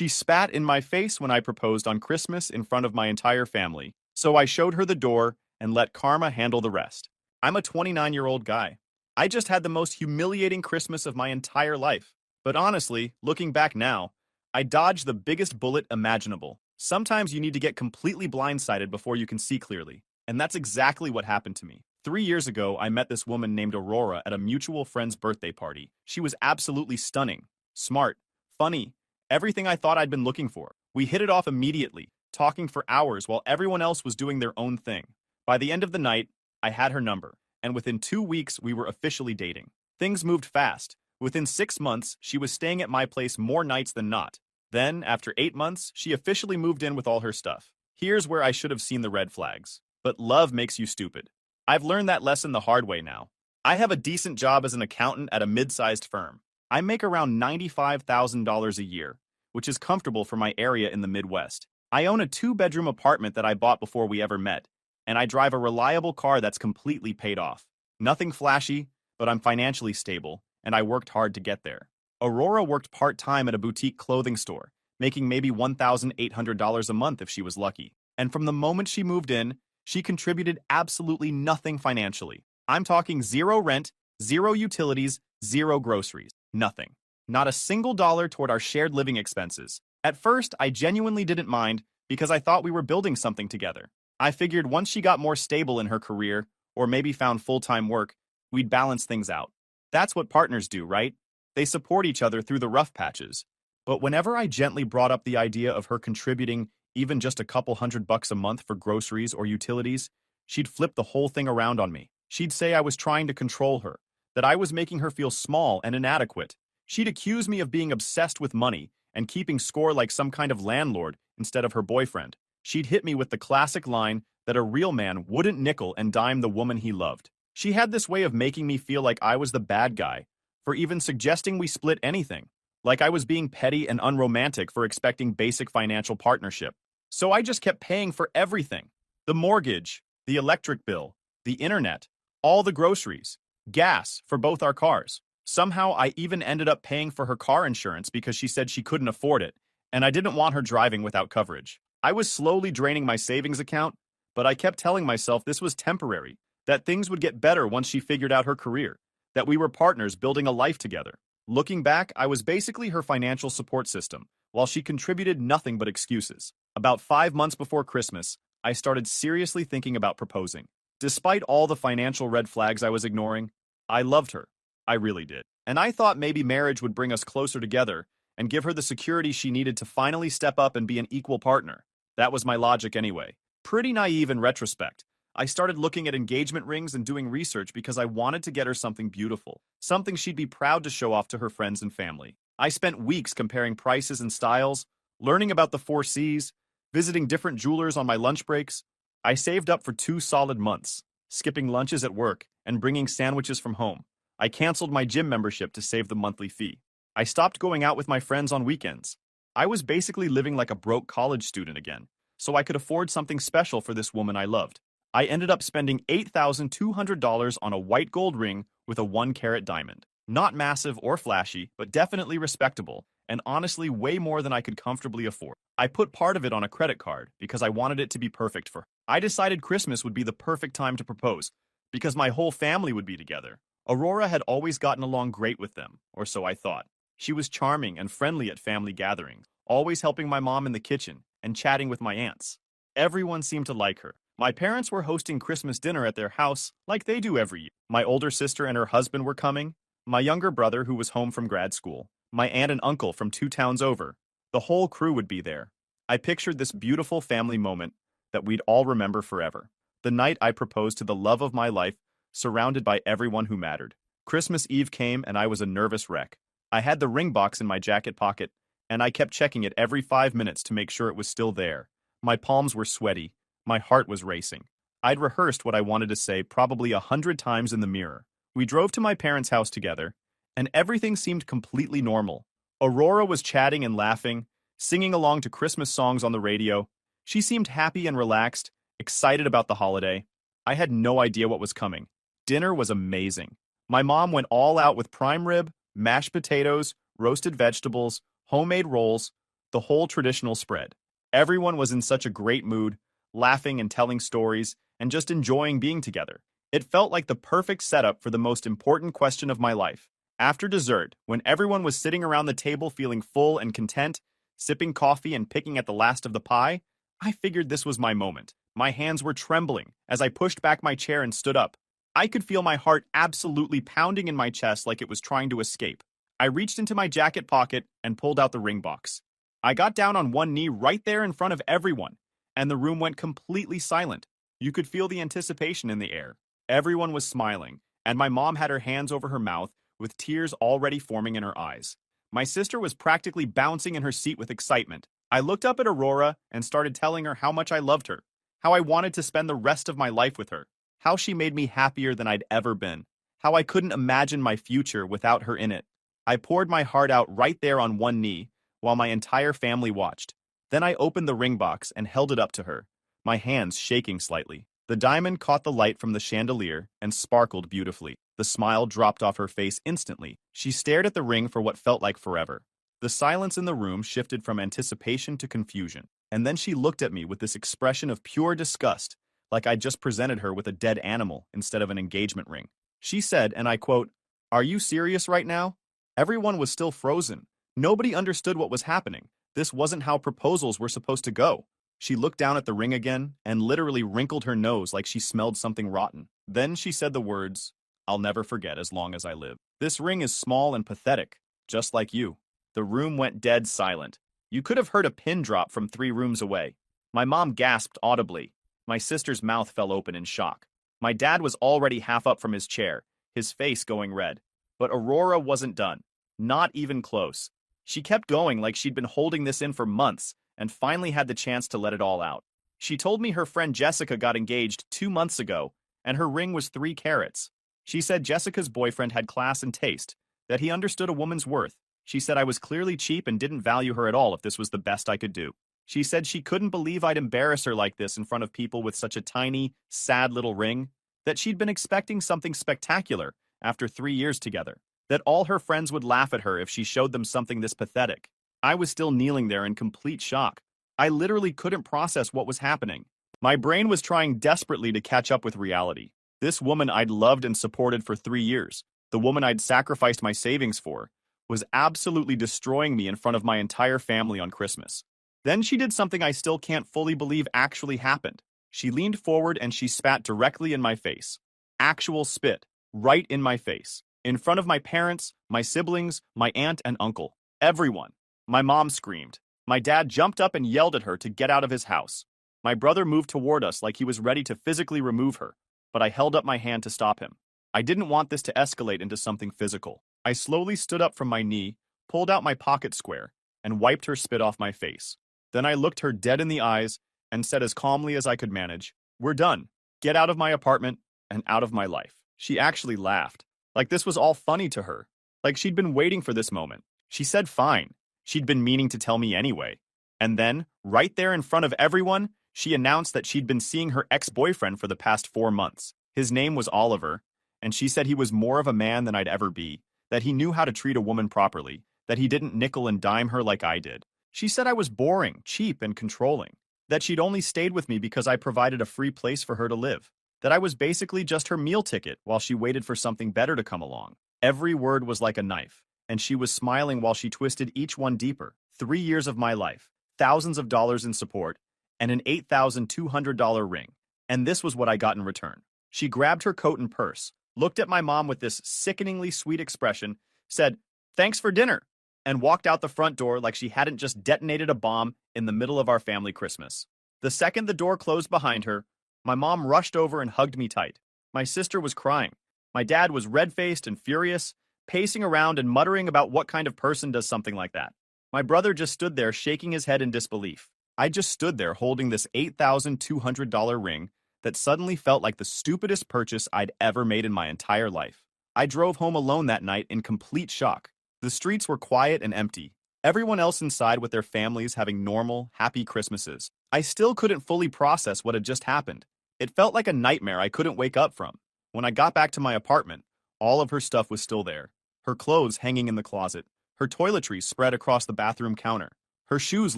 She spat in my face when I proposed on Christmas in front of my entire family, so I showed her the door and let karma handle the rest. I'm a 29-year-old guy. I just had the most humiliating Christmas of my entire life. But honestly, looking back now, I dodged the biggest bullet imaginable. Sometimes you need to get completely blindsided before you can see clearly. And that's exactly what happened to me. 3 years ago, I met this woman named Aurora at a mutual friend's birthday party. She was absolutely stunning, smart, funny, everything I thought I'd been looking for. We hit it off immediately, talking for hours while everyone else was doing their own thing. By the end of the night, I had her number, and within 2 weeks, we were officially dating. Things moved fast. Within 6 months, she was staying at my place more nights than not. Then, after 8 months, she officially moved in with all her stuff. Here's where I should have seen the red flags. But love makes you stupid. I've learned that lesson the hard way now. I have a decent job as an accountant at a mid-sized firm. I make around $95,000 a year, which is comfortable for my area in the Midwest. I own a 2-bedroom apartment that I bought before we ever met, and I drive a reliable car that's completely paid off. Nothing flashy, but I'm financially stable, and I worked hard to get there. Aurora worked part-time at a boutique clothing store, making maybe $1,800 a month if she was lucky. And from the moment she moved in, she contributed absolutely nothing financially. I'm talking zero rent, zero utilities, zero groceries, nothing. Not a single dollar toward our shared living expenses. At first, I genuinely didn't mind because I thought we were building something together. I figured once she got more stable in her career, or maybe found full-time work, we'd balance things out. That's what partners do, right? They support each other through the rough patches. But whenever I gently brought up the idea of her contributing even just a couple $100 a month for groceries or utilities, she'd flip the whole thing around on me. She'd say I was trying to control her, that I was making her feel small and inadequate. She'd accuse me of being obsessed with money and keeping score like some kind of landlord instead of her boyfriend. She'd hit me with the classic line that a real man wouldn't nickel and dime the woman he loved. She had this way of making me feel like I was the bad guy for even suggesting we split anything, like I was being petty and unromantic for expecting basic financial partnership. So I just kept paying for everything. The mortgage, the electric bill, the internet, all the groceries, gas for both our cars. Somehow I even ended up paying for her car insurance because she said she couldn't afford it, and I didn't want her driving without coverage. I was slowly draining my savings account, but I kept telling myself this was temporary, that things would get better once she figured out her career, that we were partners building a life together. Looking back, I was basically her financial support system, while she contributed nothing but excuses. About 5 months before Christmas, I started seriously thinking about proposing. Despite all the financial red flags I was ignoring, I loved her. I really did. And I thought maybe marriage would bring us closer together and give her the security she needed to finally step up and be an equal partner. That was my logic anyway. Pretty naive in retrospect. I started looking at engagement rings and doing research because I wanted to get her something beautiful, something she'd be proud to show off to her friends and family. I spent weeks comparing prices and styles, learning about the 4 C's, visiting different jewelers on my lunch breaks. I saved up for 2 solid months, skipping lunches at work and bringing sandwiches from home. I canceled my gym membership to save the monthly fee. I stopped going out with my friends on weekends. I was basically living like a broke college student again, so I could afford something special for this woman I loved. I ended up spending $8,200 on a white gold ring with a 1-carat diamond. Not massive or flashy, but definitely respectable, and honestly way more than I could comfortably afford. I put part of it on a credit card because I wanted it to be perfect for her. I decided Christmas would be the perfect time to propose because my whole family would be together. Aurora had always gotten along great with them, or so I thought. She was charming and friendly at family gatherings, always helping my mom in the kitchen and chatting with my aunts. Everyone seemed to like her. My parents were hosting Christmas dinner at their house like they do every year. My older sister and her husband were coming, my younger brother who was home from grad school, my aunt and uncle from 2 towns over. The whole crew would be there. I pictured this beautiful family moment that we'd all remember forever. The night I proposed to the love of my life, surrounded by everyone who mattered. Christmas Eve came and I was a nervous wreck. I had the ring box in my jacket pocket, and I kept checking it every 5 minutes to make sure it was still there. My palms were sweaty. My heart was racing. I'd rehearsed what I wanted to say probably 100 times in the mirror. We drove to my parents' house together, and everything seemed completely normal. Aurora was chatting and laughing, singing along to Christmas songs on the radio. She seemed happy and relaxed, excited about the holiday. I had no idea what was coming. Dinner was amazing. My mom went all out with prime rib, mashed potatoes, roasted vegetables, homemade rolls, The whole traditional spread. Everyone was in such a great mood, laughing and telling stories, and just enjoying being together. It felt like the perfect setup for the most important question of my life. After dessert, when everyone was sitting around the table feeling full and content, sipping coffee and picking at the last of the pie, I figured this was my moment. My hands were trembling as I pushed back my chair and stood up. I could feel my heart absolutely pounding in my chest like it was trying to escape. I reached into my jacket pocket and pulled out the ring box. I got down on one knee right there in front of everyone, and the room went completely silent. You could feel the anticipation in the air. Everyone was smiling, and my mom had her hands over her mouth, with tears already forming in her eyes. My sister was practically bouncing in her seat with excitement. I looked up at Aurora and started telling her how much I loved her, how I wanted to spend the rest of my life with her, how she made me happier than I'd ever been, how I couldn't imagine my future without her in it. I poured my heart out right there on one knee, while my entire family watched. Then I opened the ring box and held it up to her, my hands shaking slightly. The diamond caught the light from the chandelier and sparkled beautifully. The smile dropped off her face instantly. She stared at the ring for what felt like forever. The silence in the room shifted from anticipation to confusion, and then she looked at me with this expression of pure disgust, like I'd just presented her with a dead animal instead of an engagement ring. She said, and I quote, "Are you serious right now?" Everyone was still frozen. Nobody understood what was happening. This wasn't how proposals were supposed to go. She looked down at the ring again and literally wrinkled her nose like she smelled something rotten. Then she said the words, "I'll never forget as long as I live. This ring is small and pathetic, just like you." The room went dead silent. You could have heard a pin drop from 3 rooms away. My mom gasped audibly. My sister's mouth fell open in shock. My dad was already half up from his chair, his face going red. But Aurora wasn't done. Not even close. She kept going like she'd been holding this in for months, and finally had the chance to let it all out. She told me her friend Jessica got engaged 2 months ago, and her ring was 3 carats. She said Jessica's boyfriend had class and taste, that he understood a woman's worth. She said I was clearly cheap and didn't value her at all if this was the best I could do. She said she couldn't believe I'd embarrass her like this in front of people with such a tiny, sad little ring, that she'd been expecting something spectacular after 3 years together, that all her friends would laugh at her if she showed them something this pathetic. I was still kneeling there in complete shock. I literally couldn't process what was happening. My brain was trying desperately to catch up with reality. This woman I'd loved and supported for 3 years, the woman I'd sacrificed my savings for, was absolutely destroying me in front of my entire family on Christmas. Then she did something I still can't fully believe actually happened. She leaned forward and she spat directly in my face. Actual spit, right in my face. In front of my parents, my siblings, my aunt and uncle. Everyone. My mom screamed. My dad jumped up and yelled at her to get out of his house. My brother moved toward us like he was ready to physically remove her, but I held up my hand to stop him. I didn't want this to escalate into something physical. I slowly stood up from my knee, pulled out my pocket square, and wiped her spit off my face. Then I looked her dead in the eyes and said as calmly as I could manage, "We're done. Get out of my apartment and out of my life." She actually laughed, like this was all funny to her, like she'd been waiting for this moment. She said fine. She'd been meaning to tell me anyway. And then, right there in front of everyone, she announced that she'd been seeing her ex-boyfriend for the past 4 months. His name was Oliver, and she said he was more of a man than I'd ever be, that he knew how to treat a woman properly, that he didn't nickel and dime her like I did. She said I was boring, cheap, and controlling, that she'd only stayed with me because I provided a free place for her to live, that I was basically just her meal ticket while she waited for something better to come along. Every word was like a knife, and she was smiling while she twisted each one deeper. 3 years of my life, thousands of dollars in support, and an $8,200 ring. And this was what I got in return. She grabbed her coat and purse, looked at my mom with this sickeningly sweet expression, said, "Thanks for dinner," and walked out the front door like she hadn't just detonated a bomb in the middle of our family Christmas. The second the door closed behind her, my mom rushed over and hugged me tight. My sister was crying. My dad was red-faced and furious, pacing around and muttering about what kind of person does something like that. My brother just stood there shaking his head in disbelief. I just stood there holding this $8,200 ring that suddenly felt like the stupidest purchase I'd ever made in my entire life. I drove home alone that night in complete shock. The streets were quiet and empty. Everyone else inside with their families having normal, happy Christmases. I still couldn't fully process what had just happened. It felt like a nightmare I couldn't wake up from. When I got back to my apartment, all of her stuff was still there. Her clothes hanging in the closet, her toiletries spread across the bathroom counter, Her shoes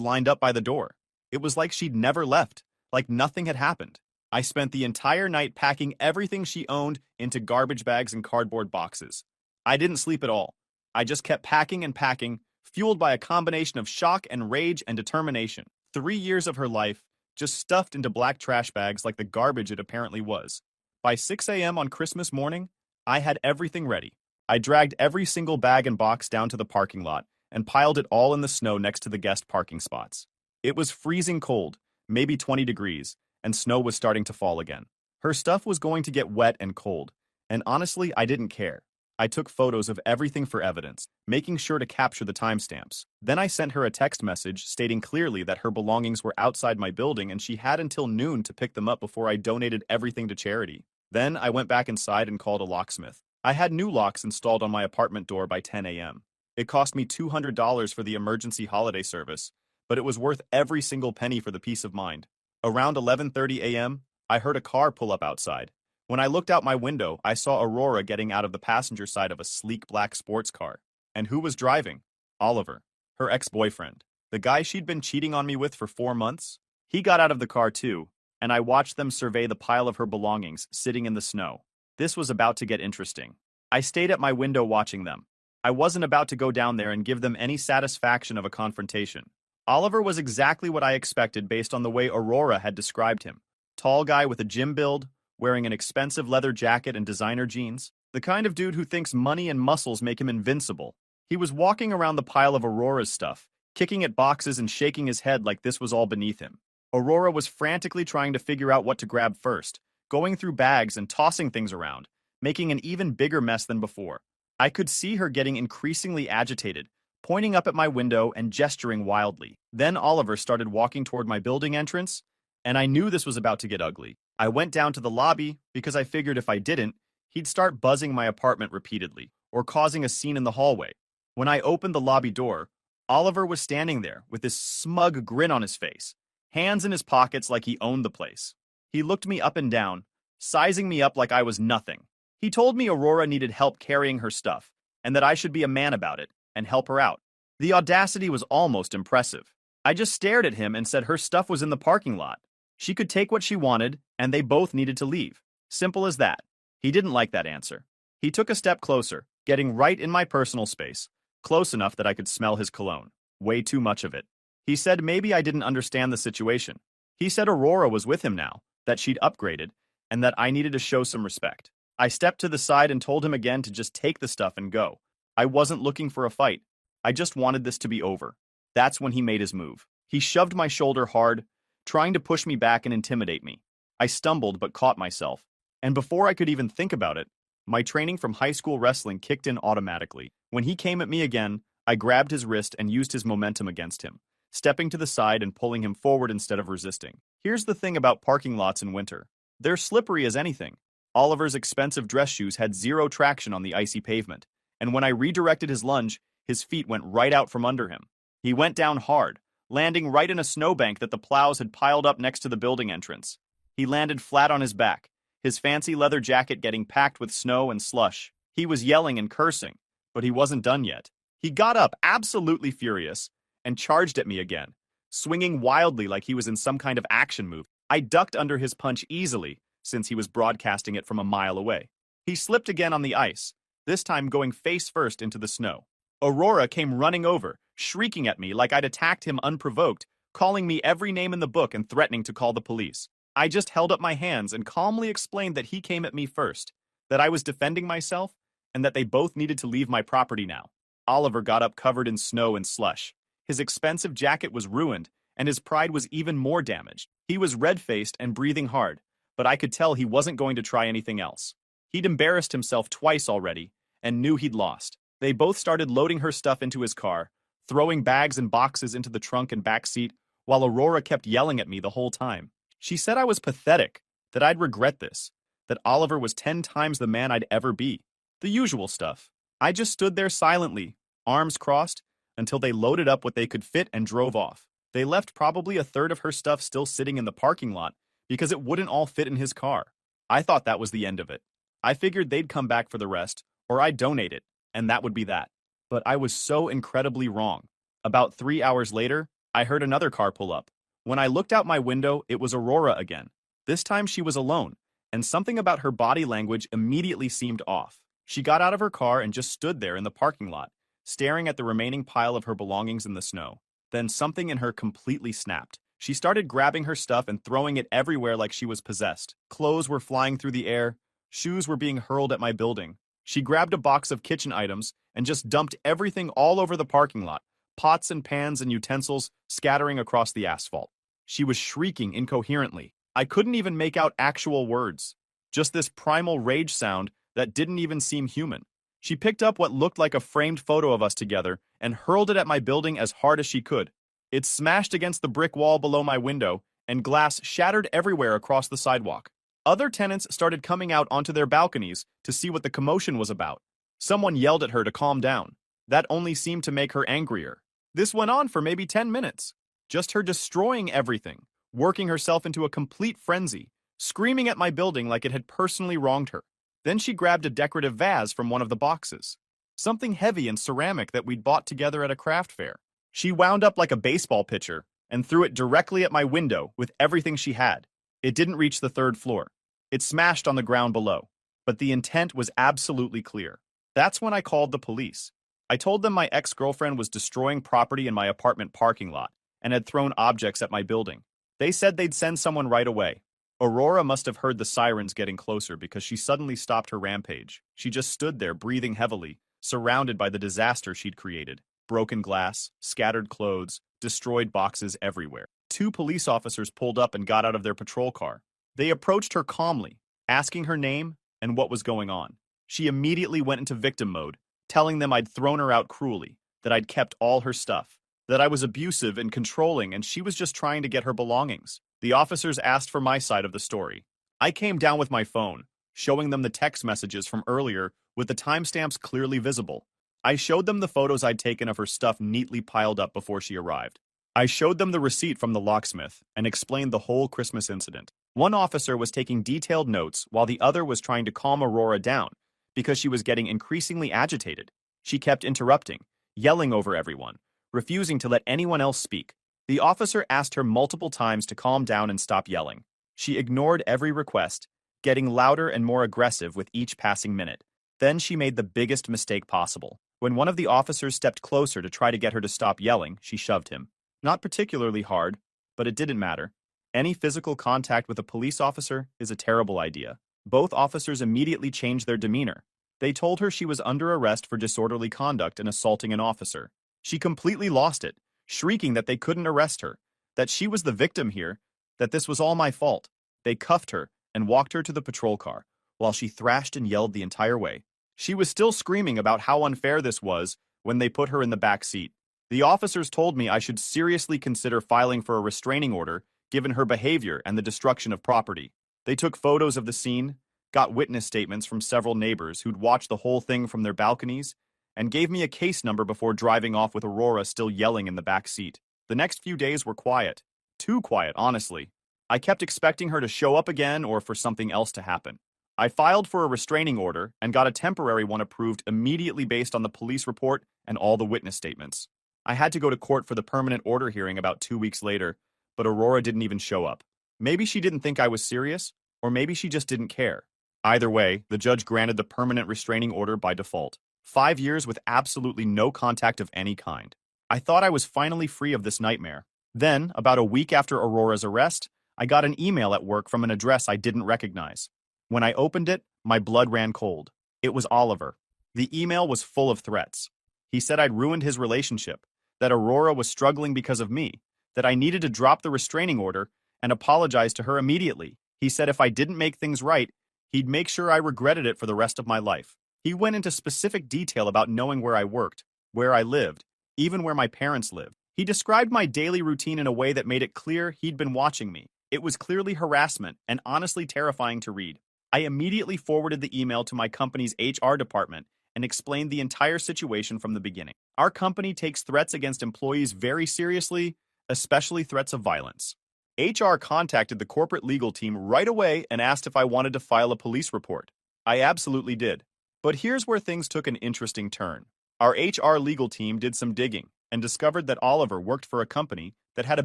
lined up by the door. It was like she'd never left, like nothing had happened. I spent the entire night packing everything she owned into garbage bags and cardboard boxes. I didn't sleep at all. I just kept packing and packing, fueled by a combination of shock and rage and determination. 3 years of her life, just stuffed into black trash bags like the garbage it apparently was. By 6 a.m. on Christmas morning, I had everything ready. I dragged every single bag and box down to the parking lot and piled it all in the snow next to the guest parking spots. It was freezing cold, maybe 20 degrees, and snow was starting to fall again. Her stuff was going to get wet and cold, and honestly, I didn't care. I took photos of everything for evidence, making sure to capture the timestamps. Then I sent her a text message stating clearly that her belongings were outside my building and she had until noon to pick them up before I donated everything to charity. Then I went back inside and called a locksmith. I had new locks installed on my apartment door by 10 a.m. It cost me $200 for the emergency holiday service, but it was worth every single penny for the peace of mind. Around 11:30 a.m., I heard a car pull up outside. When I looked out my window, I saw Aurora getting out of the passenger side of a sleek black sports car. And who was driving? Oliver, her ex-boyfriend. The guy she'd been cheating on me with for 4 months? He got out of the car too, and I watched them survey the pile of her belongings sitting in the snow. This was about to get interesting. I stayed at my window watching them. I wasn't about to go down there and give them any satisfaction of a confrontation. Oliver was exactly what I expected based on the way Aurora had described him. Tall guy with a gym build, wearing an expensive leather jacket and designer jeans. The kind of dude who thinks money and muscles make him invincible. He was walking around the pile of Aurora's stuff, kicking at boxes and shaking his head like this was all beneath him. Aurora was frantically trying to figure out what to grab first, going through bags and tossing things around, making an even bigger mess than before. I could see her getting increasingly agitated, pointing up at my window and gesturing wildly. Then Oliver started walking toward my building entrance, and I knew this was about to get ugly. I went down to the lobby because I figured if I didn't, he'd start buzzing my apartment repeatedly or causing a scene in the hallway. When I opened the lobby door, Oliver was standing there with this smug grin on his face, hands in his pockets like he owned the place. He looked me up and down, sizing me up like I was nothing. He told me Aurora needed help carrying her stuff and that I should be a man about it and help her out. The audacity was almost impressive. I just stared at him and said her stuff was in the parking lot. She could take what she wanted, and they both needed to leave. Simple as that. He didn't like that answer. He took a step closer, getting right in my personal space, close enough that I could smell his cologne. Way too much of it. He said maybe I didn't understand the situation. He said Aurora was with him now, that she'd upgraded, and that I needed to show some respect. I stepped to the side and told him again to just take the stuff and go. I wasn't looking for a fight. I just wanted this to be over. That's when he made his move. He shoved my shoulder hard, trying to push me back and intimidate me. I stumbled but caught myself. And before I could even think about it, my training from high school wrestling kicked in automatically. When he came at me again, I grabbed his wrist and used his momentum against him, stepping to the side and pulling him forward instead of resisting. Here's the thing about parking lots in winter. They're slippery as anything. Oliver's expensive dress shoes had zero traction on the icy pavement, and when I redirected his lunge, his feet went right out from under him. He went down hard, landing right in a snowbank that the plows had piled up next to the building entrance. He landed flat on his back, his fancy leather jacket getting packed with snow and slush. He was yelling and cursing, but he wasn't done yet. He got up, absolutely furious, and charged at me again, swinging wildly like he was in some kind of action move. I ducked under his punch easily, since he was broadcasting it from a mile away. He slipped again on the ice, this time going face first into the snow. Aurora came running over, shrieking at me like I'd attacked him unprovoked, calling me every name in the book and threatening to call the police. I just held up my hands and calmly explained that he came at me first, that I was defending myself, and that they both needed to leave my property now. Oliver got up covered in snow and slush. His expensive jacket was ruined, and his pride was even more damaged. He was red-faced and breathing hard, but I could tell he wasn't going to try anything else. He'd embarrassed himself twice already, and knew he'd lost. They both started loading her stuff into his car, throwing bags and boxes into the trunk and back seat, while Aurora kept yelling at me the whole time. She said I was pathetic, that I'd regret this, that Oliver was 10 times the man I'd ever be. The usual stuff. I just stood there silently, arms crossed, until they loaded up what they could fit and drove off. They left probably a third of her stuff still sitting in the parking lot because it wouldn't all fit in his car. I thought that was the end of it. I figured they'd come back for the rest, or I'd donate it, and that would be that. But I was so incredibly wrong. About 3 hours later, I heard another car pull up. When I looked out my window, it was Aurora again. This time she was alone, and something about her body language immediately seemed off. She got out of her car and just stood there in the parking lot, staring at the remaining pile of her belongings in the snow. Then something in her completely snapped. She started grabbing her stuff and throwing it everywhere like she was possessed. Clothes were flying through the air. Shoes were being hurled at my building. She grabbed a box of kitchen items and just dumped everything all over the parking lot, pots and pans and utensils scattering across the asphalt. She was shrieking incoherently. I couldn't even make out actual words. Just this primal rage sound that didn't even seem human. She picked up what looked like a framed photo of us together and hurled it at my building as hard as she could. It smashed against the brick wall below my window, and glass shattered everywhere across the sidewalk. Other tenants started coming out onto their balconies to see what the commotion was about. Someone yelled at her to calm down. That only seemed to make her angrier. This went on for maybe 10 minutes. Just her destroying everything, working herself into a complete frenzy, screaming at my building like it had personally wronged her. Then she grabbed a decorative vase from one of the boxes. Something heavy and ceramic that we'd bought together at a craft fair. She wound up like a baseball pitcher and threw it directly at my window with everything she had. It didn't reach the third floor. It smashed on the ground below, but the intent was absolutely clear. That's when I called the police. I told them my ex-girlfriend was destroying property in my apartment parking lot and had thrown objects at my building. They said they'd send someone right away. Aurora must have heard the sirens getting closer because she suddenly stopped her rampage. She just stood there, breathing heavily, surrounded by the disaster she'd created. Broken glass, scattered clothes, destroyed boxes everywhere. 2 police officers pulled up and got out of their patrol car. They approached her calmly, asking her name and what was going on. She immediately went into victim mode, telling them I'd thrown her out cruelly, that I'd kept all her stuff, that I was abusive and controlling and she was just trying to get her belongings. The officers asked for my side of the story. I came down with my phone, showing them the text messages from earlier with the timestamps clearly visible. I showed them the photos I'd taken of her stuff neatly piled up before she arrived. I showed them the receipt from the locksmith and explained the whole Christmas incident. One officer was taking detailed notes while the other was trying to calm Aurora down because she was getting increasingly agitated. She kept interrupting, yelling over everyone, refusing to let anyone else speak. The officer asked her multiple times to calm down and stop yelling. She ignored every request, getting louder and more aggressive with each passing minute. Then she made the biggest mistake possible. When one of the officers stepped closer to try to get her to stop yelling, she shoved him. Not particularly hard, but it didn't matter. Any physical contact with a police officer is a terrible idea. Both officers immediately changed their demeanor. They told her she was under arrest for disorderly conduct and assaulting an officer. She completely lost it, shrieking that they couldn't arrest her, that she was the victim here, that this was all my fault. They cuffed her and walked her to the patrol car, while she thrashed and yelled the entire way. She was still screaming about how unfair this was when they put her in the back seat. The officers told me I should seriously consider filing for a restraining order given her behavior and the destruction of property. They took photos of the scene, got witness statements from several neighbors who'd watched the whole thing from their balconies, and gave me a case number before driving off with Aurora still yelling in the back seat. The next few days were quiet. Too quiet, honestly. I kept expecting her to show up again or for something else to happen. I filed for a restraining order and got a temporary one approved immediately based on the police report and all the witness statements. I had to go to court for the permanent order hearing about 2 weeks later, but Aurora didn't even show up. Maybe she didn't think I was serious, or maybe she just didn't care. Either way, the judge granted the permanent restraining order by default. 5 years with absolutely no contact of any kind. I thought I was finally free of this nightmare. Then, about a week after Aurora's arrest, I got an email at work from an address I didn't recognize. When I opened it, my blood ran cold. It was Oliver. The email was full of threats. He said I'd ruined his relationship, that Aurora was struggling because of me, that I needed to drop the restraining order and apologize to her immediately. He said if I didn't make things right, he'd make sure I regretted it for the rest of my life. He went into specific detail about knowing where I worked, where I lived, even where my parents lived. He described my daily routine in a way that made it clear he'd been watching me. It was clearly harassment and honestly terrifying to read. I immediately forwarded the email to my company's HR department and explained the entire situation from the beginning. Our company takes threats against employees very seriously, especially threats of violence. HR contacted the corporate legal team right away and asked if I wanted to file a police report. I absolutely did. But here's where things took an interesting turn. Our HR legal team did some digging and discovered that Oliver worked for a company that had a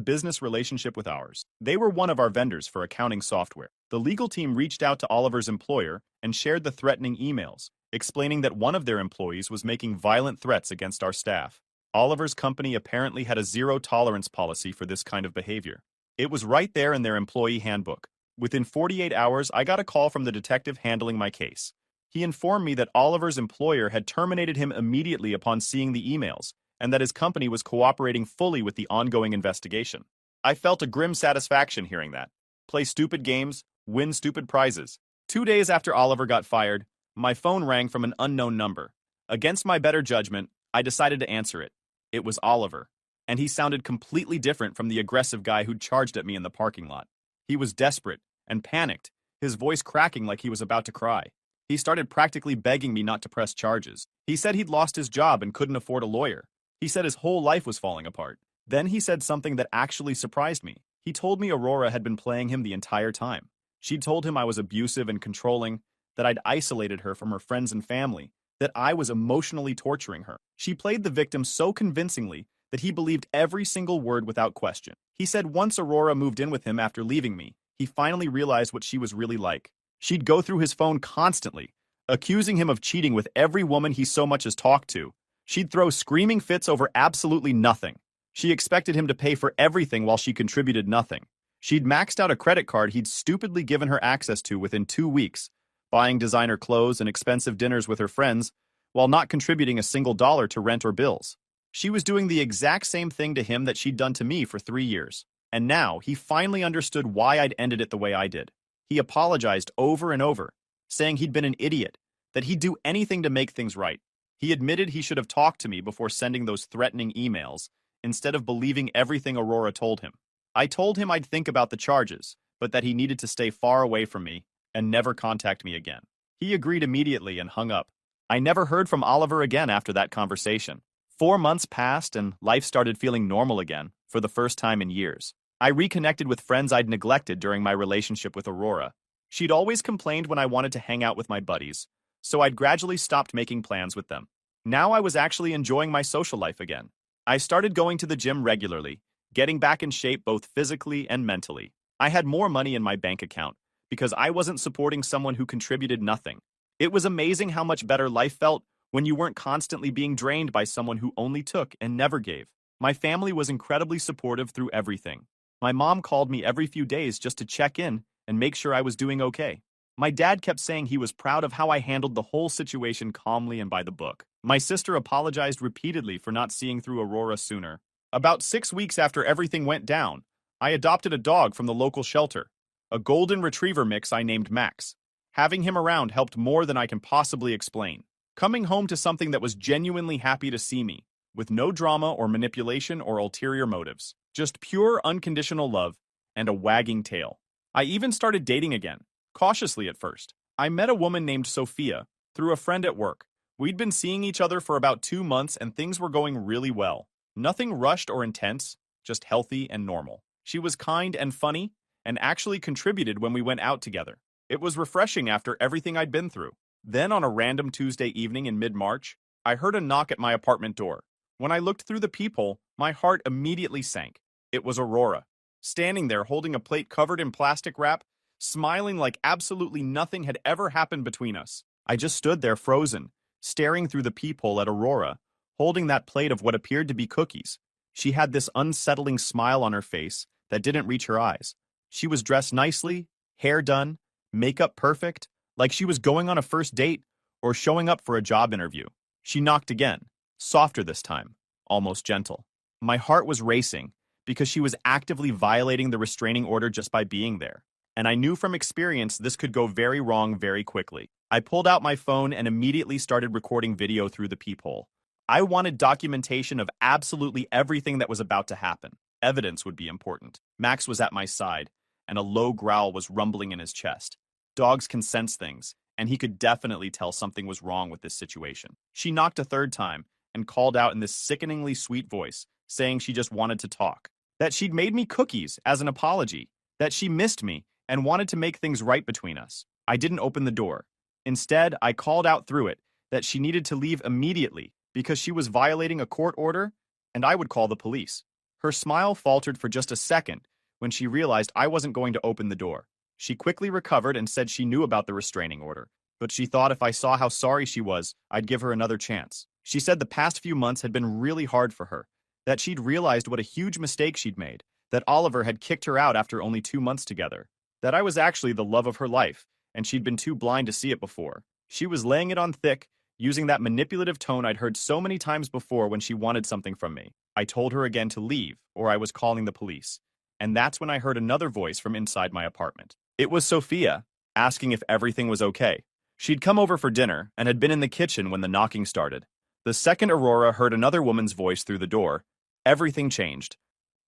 business relationship with ours. They were one of our vendors for accounting software. The legal team reached out to Oliver's employer and shared the threatening emails, explaining that one of their employees was making violent threats against our staff. Oliver's company apparently had a zero-tolerance policy for this kind of behavior. It was right there in their employee handbook. Within 48 hours, I got a call from the detective handling my case. He informed me that Oliver's employer had terminated him immediately upon seeing the emails, and that his company was cooperating fully with the ongoing investigation. I felt a grim satisfaction hearing that. Play stupid games, win stupid prizes. 2 days after Oliver got fired, my phone rang from an unknown number. Against my better judgment, I decided to answer it. It was Oliver, and he sounded completely different from the aggressive guy who'd charged at me in the parking lot. He was desperate and panicked, his voice cracking like he was about to cry. He started practically begging me not to press charges. He said he'd lost his job and couldn't afford a lawyer. He said his whole life was falling apart. Then he said something that actually surprised me. He told me Aurora had been playing him the entire time. She'd told him I was abusive and controlling, that I'd isolated her from her friends and family, that I was emotionally torturing her. She played the victim so convincingly that he believed every single word without question. He said once Aurora moved in with him after leaving me, he finally realized what she was really like. She'd go through his phone constantly, accusing him of cheating with every woman he so much as talked to. She'd throw screaming fits over absolutely nothing. She expected him to pay for everything while she contributed nothing. She'd maxed out a credit card he'd stupidly given her access to within 2 weeks, buying designer clothes and expensive dinners with her friends, while not contributing a single dollar to rent or bills. She was doing the exact same thing to him that she'd done to me for 3 years. And now, he finally understood why I'd ended it the way I did. He apologized over and over, saying he'd been an idiot, that he'd do anything to make things right. He admitted he should have talked to me before sending those threatening emails, instead of believing everything Aurora told him. I told him I'd think about the charges, but that he needed to stay far away from me and never contact me again. He agreed immediately and hung up. I never heard from Oliver again after that conversation. 4 months passed and life started feeling normal again, for the first time in years. I reconnected with friends I'd neglected during my relationship with Aurora. She'd always complained when I wanted to hang out with my buddies, so I'd gradually stopped making plans with them. Now I was actually enjoying my social life again. I started going to the gym regularly, getting back in shape both physically and mentally. I had more money in my bank account because I wasn't supporting someone who contributed nothing. It was amazing how much better life felt when you weren't constantly being drained by someone who only took and never gave. My family was incredibly supportive through everything. My mom called me every few days just to check in and make sure I was doing okay. My dad kept saying he was proud of how I handled the whole situation calmly and by the book. My sister apologized repeatedly for not seeing through Aurora sooner. About 6 weeks after everything went down, I adopted a dog from the local shelter, a golden retriever mix I named Max. Having him around helped more than I can possibly explain. Coming home to something that was genuinely happy to see me, with no drama or manipulation or ulterior motives. Just pure, unconditional love and a wagging tail. I even started dating again, cautiously at first. I met a woman named Sophia through a friend at work. We'd been seeing each other for about 2 months and things were going really well. Nothing rushed or intense, just healthy and normal. She was kind and funny and actually contributed when we went out together. It was refreshing after everything I'd been through. Then on a random Tuesday evening in mid-March, I heard a knock at my apartment door. When I looked through the peephole, my heart immediately sank. It was Aurora, standing there holding a plate covered in plastic wrap, smiling like absolutely nothing had ever happened between us. I just stood there frozen, staring through the peephole at Aurora, holding that plate of what appeared to be cookies. She had this unsettling smile on her face that didn't reach her eyes. She was dressed nicely, hair done, makeup perfect, like she was going on a first date or showing up for a job interview. She knocked again, softer this time, almost gentle. My heart was racing because she was actively violating the restraining order just by being there. And I knew from experience this could go very wrong very quickly. I pulled out my phone and immediately started recording video through the peephole. I wanted documentation of absolutely everything that was about to happen. Evidence would be important. Max was at my side, and a low growl was rumbling in his chest. Dogs can sense things, and he could definitely tell something was wrong with this situation. She knocked a third time and called out in this sickeningly sweet voice, saying she just wanted to talk. That she'd made me cookies as an apology. That she missed me and wanted to make things right between us. I didn't open the door. Instead, I called out through it that she needed to leave immediately because she was violating a court order and I would call the police. Her smile faltered for just a second when she realized I wasn't going to open the door. She quickly recovered and said she knew about the restraining order, but she thought if I saw how sorry she was, I'd give her another chance. She said the past few months had been really hard for her, that she'd realized what a huge mistake she'd made, that Oliver had kicked her out after only 2 months together, that I was actually the love of her life, and she'd been too blind to see it before. She was laying it on thick, using that manipulative tone I'd heard so many times before when she wanted something from me. I told her again to leave, or I was calling the police. And that's when I heard another voice from inside my apartment. It was Sophia, asking if everything was okay. She'd come over for dinner and had been in the kitchen when the knocking started. The second Aurora heard another woman's voice through the door, everything changed.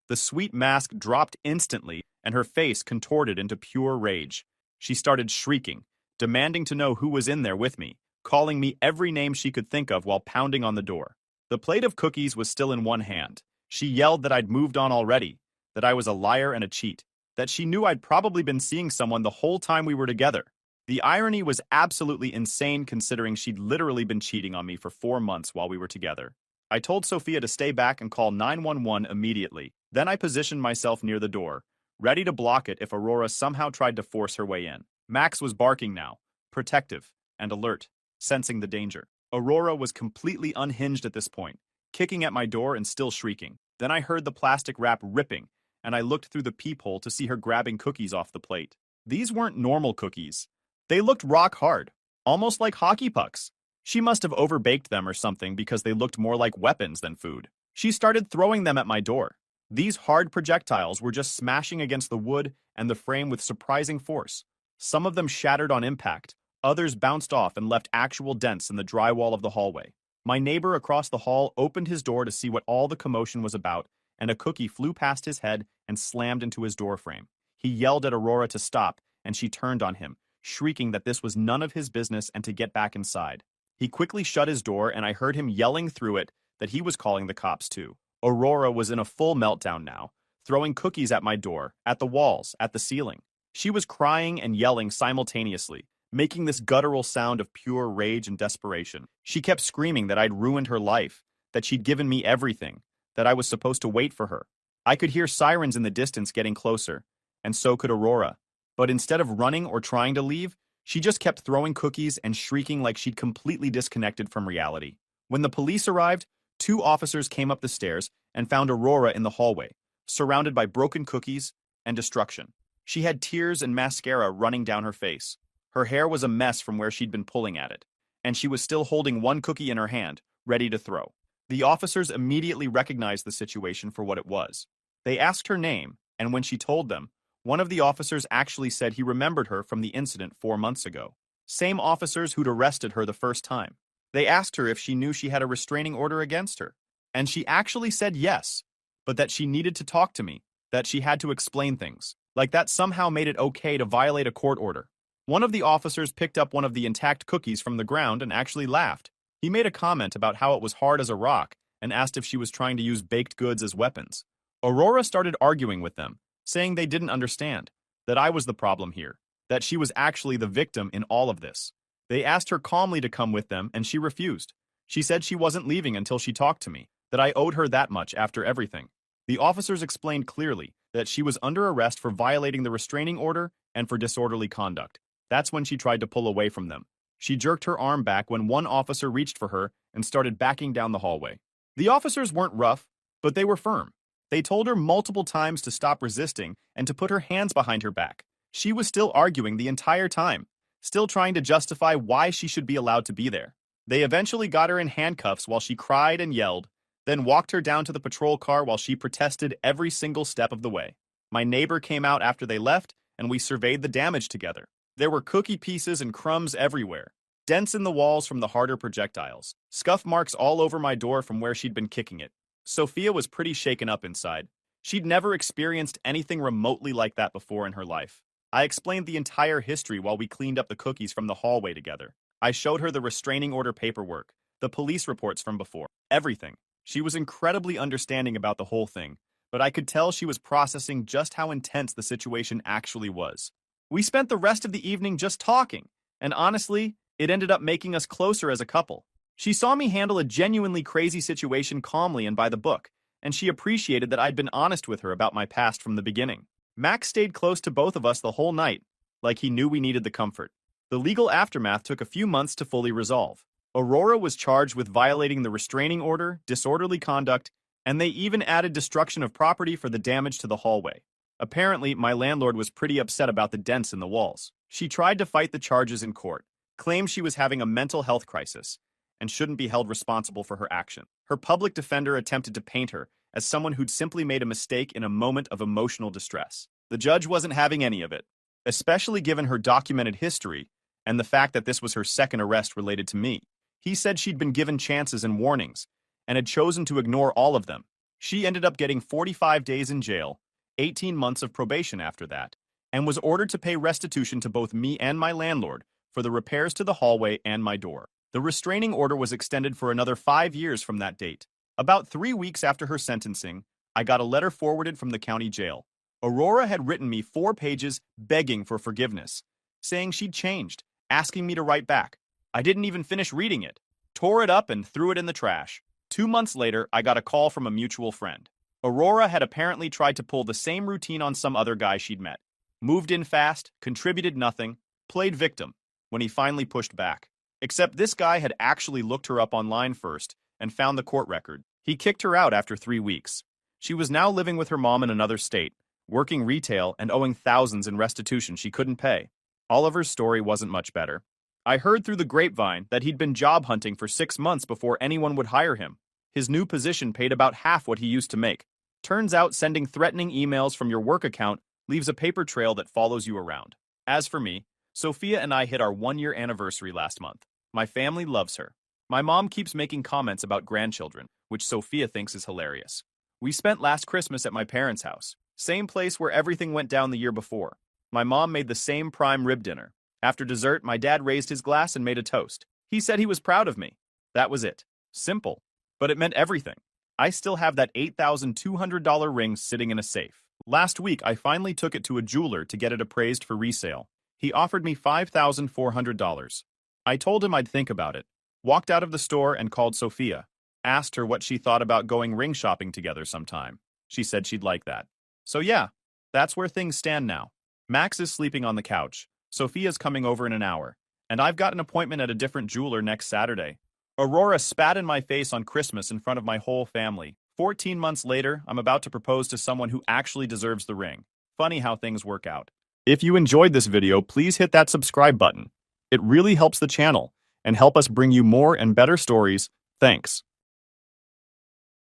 The sweet mask dropped instantly, and her face contorted into pure rage. She started shrieking, demanding to know who was in there with me, calling me every name she could think of while pounding on the door. The plate of cookies was still in one hand. She yelled that I'd moved on already, that I was a liar and a cheat, that she knew I'd probably been seeing someone the whole time we were together. The irony was absolutely insane considering she'd literally been cheating on me for 4 months while we were together. I told Sophia to stay back and call 911 immediately. Then I positioned myself near the door, ready to block it if Aurora somehow tried to force her way in. Max was barking now, protective and alert, sensing the danger. Aurora was completely unhinged at this point, kicking at my door and still shrieking. Then I heard the plastic wrap ripping, and I looked through the peephole to see her grabbing cookies off the plate. These weren't normal cookies. They looked rock hard, almost like hockey pucks. She must have overbaked them or something because they looked more like weapons than food. She started throwing them at my door. These hard projectiles were just smashing against the wood and the frame with surprising force. Some of them shattered on impact, others bounced off and left actual dents in the drywall of the hallway. My neighbor across the hall opened his door to see what all the commotion was about, and a cookie flew past his head and slammed into his doorframe. He yelled at Aurora to stop, and she turned on him, shrieking that this was none of his business and to get back inside. He quickly shut his door, and I heard him yelling through it that he was calling the cops too. Aurora was in a full meltdown now, throwing cookies at my door, at the walls, at the ceiling. She was crying and yelling simultaneously, making this guttural sound of pure rage and desperation. She kept screaming that I'd ruined her life, that she'd given me everything, that I was supposed to wait for her. I could hear sirens in the distance getting closer, and so could Aurora. But instead of running or trying to leave, she just kept throwing cookies and shrieking like she'd completely disconnected from reality. When the police arrived, 2 officers came up the stairs and found Aurora in the hallway, surrounded by broken cookies and destruction. She had tears and mascara running down her face. Her hair was a mess from where she'd been pulling at it, and she was still holding one cookie in her hand, ready to throw. The officers immediately recognized the situation for what it was. They asked her name, and when she told them, one of the officers actually said he remembered her from the incident 4 months ago. Same officers who'd arrested her the first time. They asked her if she knew she had a restraining order against her, and she actually said yes, but that she needed to talk to me, that she had to explain things, like that somehow made it okay to violate a court order. One of the officers picked up one of the intact cookies from the ground and actually laughed. He made a comment about how it was hard as a rock and asked if she was trying to use baked goods as weapons. Aurora started arguing with them, saying they didn't understand, that I was the problem here, that she was actually the victim in all of this. They asked her calmly to come with them, and she refused. She said she wasn't leaving until she talked to me, that I owed her that much after everything. The officers explained clearly that she was under arrest for violating the restraining order and for disorderly conduct. That's when she tried to pull away from them. She jerked her arm back when one officer reached for her and started backing down the hallway. The officers weren't rough, but they were firm. They told her multiple times to stop resisting and to put her hands behind her back. She was still arguing the entire time, still trying to justify why she should be allowed to be there. They eventually got her in handcuffs while she cried and yelled, then walked her down to the patrol car while she protested every single step of the way. My neighbor came out after they left, and we surveyed the damage together. There were cookie pieces and crumbs everywhere, dents in the walls from the harder projectiles, scuff marks all over my door from where she'd been kicking it. Sophia was pretty shaken up inside. She'd never experienced anything remotely like that before in her life. I explained the entire history while we cleaned up the cookies from the hallway together. I showed her the restraining order paperwork, the police reports from before, everything. She was incredibly understanding about the whole thing, but I could tell she was processing just how intense the situation actually was. We spent the rest of the evening just talking, and honestly, it ended up making us closer as a couple. She saw me handle a genuinely crazy situation calmly and by the book, and she appreciated that I'd been honest with her about my past from the beginning. Max stayed close to both of us the whole night, like he knew we needed the comfort. The legal aftermath took a few months to fully resolve. Aurora was charged with violating the restraining order, disorderly conduct, and they even added destruction of property for the damage to the hallway. Apparently, my landlord was pretty upset about the dents in the walls. She tried to fight the charges in court, claimed she was having a mental health crisis, and shouldn't be held responsible for her action. Her public defender attempted to paint her as someone who'd simply made a mistake in a moment of emotional distress. The judge wasn't having any of it, especially given her documented history and the fact that this was her second arrest related to me. He said she'd been given chances and warnings, and had chosen to ignore all of them. She ended up getting 45 days in jail, 18 months of probation after that, and was ordered to pay restitution to both me and my landlord for the repairs to the hallway and my door. The restraining order was extended for another 5 years from that date. About 3 weeks after her sentencing, I got a letter forwarded from the county jail. Aurora had written me 4 pages begging for forgiveness, saying she'd changed, asking me to write back. I didn't even finish reading it, tore it up and threw it in the trash. 2 months later, I got a call from a mutual friend. Aurora had apparently tried to pull the same routine on some other guy she'd met. Moved in fast, contributed nothing, played victim, when he finally pushed back. Except this guy had actually looked her up online first and found the court record. He kicked her out after 3 weeks. She was now living with her mom in another state, working retail and owing thousands in restitution she couldn't pay. Oliver's story wasn't much better. I heard through the grapevine that he'd been job hunting for 6 months before anyone would hire him. His new position paid about half what he used to make. Turns out sending threatening emails from your work account leaves a paper trail that follows you around. As for me, Sophia and I hit our 1-year anniversary last month. My family loves her. My mom keeps making comments about grandchildren, which Sophia thinks is hilarious. We spent last Christmas at my parents' house, same place where everything went down the year before. My mom made the same prime rib dinner. After dessert, my dad raised his glass and made a toast. He said he was proud of me. That was it. Simple. But it meant everything. I still have that $8,200 ring sitting in a safe. Last week, I finally took it to a jeweler to get it appraised for resale. He offered me $5,400. I told him I'd think about it, walked out of the store and called Sophia, asked her what she thought about going ring shopping together sometime. She said she'd like that. So yeah, that's where things stand now. Max is sleeping on the couch, Sophia's coming over in an hour, and I've got an appointment at a different jeweler next Saturday. Aurora spat in my face on Christmas in front of my whole family. 14 months later, I'm about to propose to someone who actually deserves the ring. Funny how things work out. If you enjoyed this video, please hit that subscribe button. It really helps the channel and help us bring you more and better stories. Thanks.